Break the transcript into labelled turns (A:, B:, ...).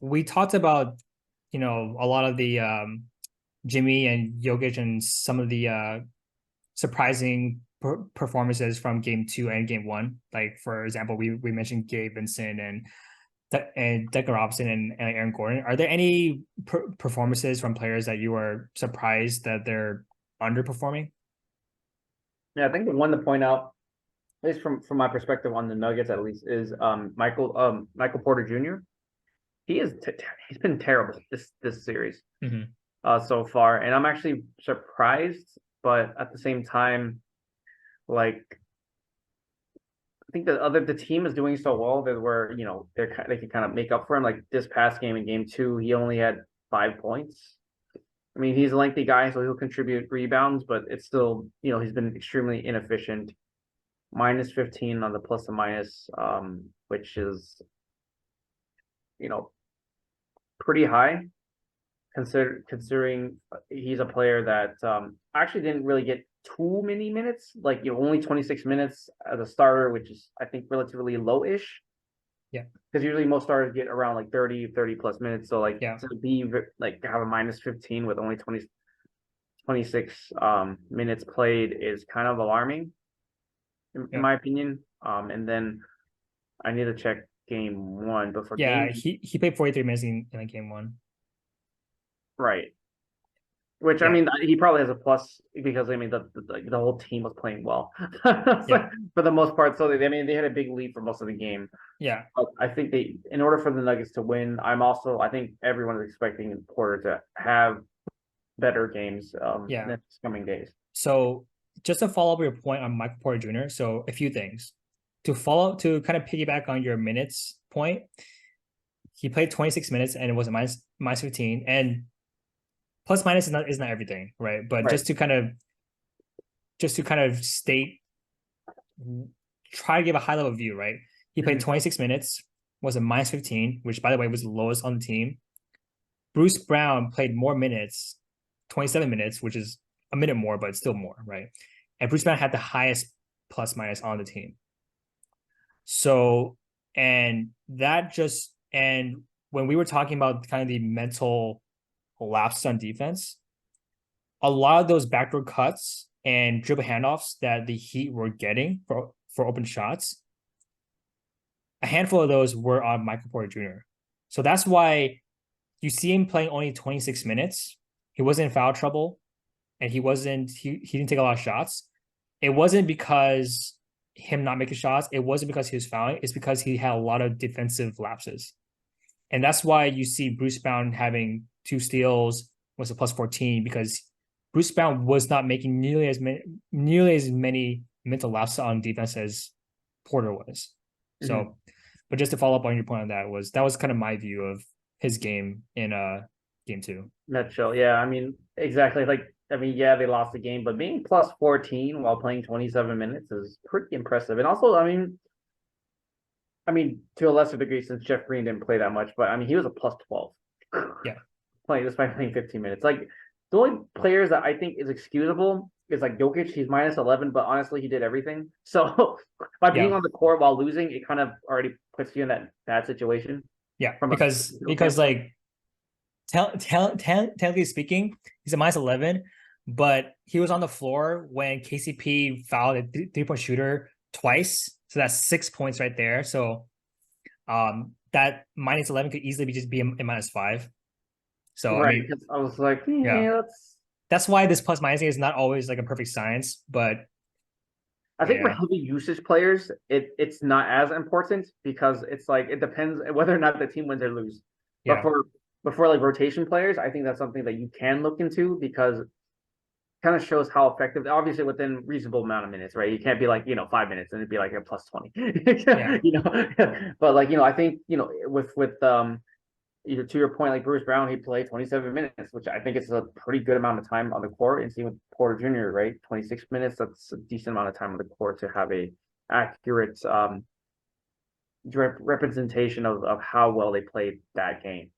A: we talked about, a lot of the Jimmy and Jokic and some of the surprising performances from game two and game one. Like for example, we mentioned Gabe Vincent and Declan Robinson and Aaron Gordon. Are there any performances from players that you are surprised that they're underperforming?
B: Yeah, I think the one to point out, at least from my perspective on the Nuggets, at least, is Michael Porter Jr. He's been terrible this series
A: Mm-hmm.
B: so far, and I'm actually surprised, but at the same time, like I think the team is doing so well that they can kind of make up for him. Like this past game in game two, he only had 5 points. I mean, he's a lengthy guy, so he'll contribute rebounds, but it's still, he's been extremely inefficient. Minus 15 on the plus and minus, which is, you know, pretty high considering he's a player that actually didn't really get too many minutes, like only 26 minutes as a starter, which is I think relatively low-ish.
A: Yeah.
B: Because usually most starters get around like 30 plus minutes. So like
A: Yeah.
B: to be like have a minus 15 with only 26 minutes played is kind of alarming in my opinion. And then I need to check game one, but for
A: Yeah,
B: game
A: he played 43 minutes in game one.
B: right. Which I
A: Yeah.
B: mean, he probably has a plus because I mean the whole team was playing well
A: Yeah.
B: for the most part. So they had a big lead for most of the game.
A: Yeah.
B: But I think in order for the Nuggets to win, I think everyone is expecting Porter to have better games
A: Yeah.
B: next coming days.
A: So just to follow up your point on Michael Porter Jr., so a few things. To kind of piggyback on your minutes point, he played 26 minutes and it was a minus 15. And plus minus is not everything, right? But
B: Right.
A: just to kind of state, try to give a high level view, right? He played 26 minutes, was a minus 15, which by the way was the lowest on the team. Bruce Brown played more minutes, 27 minutes, which is a minute more, but still more, right? And Bruce Brown had the highest plus minus on the team. So, and when we were talking about kind of the mental lapse on defense, a lot of those backdoor cuts and dribble handoffs that the Heat were getting for open shots, a handful of those were on Michael Porter Jr. So that's why you see him playing only 26 minutes. He wasn't in foul trouble and he didn't take a lot of shots. It wasn't because him not making shots. It wasn't because he was fouling. It's because he had a lot of defensive lapses. And that's why you see Bruce Brown having 2 steals, was a plus 14, because Bruce Brown was not making nearly as many mental lapses on defense as Porter was. So, but just to follow up on your point on that was kind of my view of his game in game two.
B: Nutshell, yeah. I mean, exactly. Yeah, they lost the game, but being plus 14 while playing 27 minutes is pretty impressive. And also, I mean, to a lesser degree, since Jeff Green didn't play that much, but I mean, he was a plus 12.
A: Yeah.
B: Despite playing 15 minutes. Like the only players that I think is excusable is like Jokic. He's minus 11, but honestly, he did everything. So by being on the court while losing, it kind of already puts you in that bad situation.
A: Yeah, because like technically speaking, he's a minus 11, but he was on the floor when KCP fouled a 3-point shooter twice. So that's 6 points right there. So that minus 11 could easily be a minus 5. So
B: right,
A: I mean,
B: I was like,
A: yeah, that's why this plus minus is not always like a perfect science, but
B: I think for heavy usage players, it's not as important because it's like it depends whether or not the team wins or lose. But for like rotation players, I think that's something that you can look into because it kind of shows how effective, obviously within reasonable amount of minutes, right? You can't be like, 5 minutes and it'd be like a plus 20. But like, I think, with to your point, like Bruce Brown, he played 27 minutes, which I think is a pretty good amount of time on the court. And same with Porter Jr., right? 26 minutes, that's a decent amount of time on the court to have a accurate representation of how well they played that game.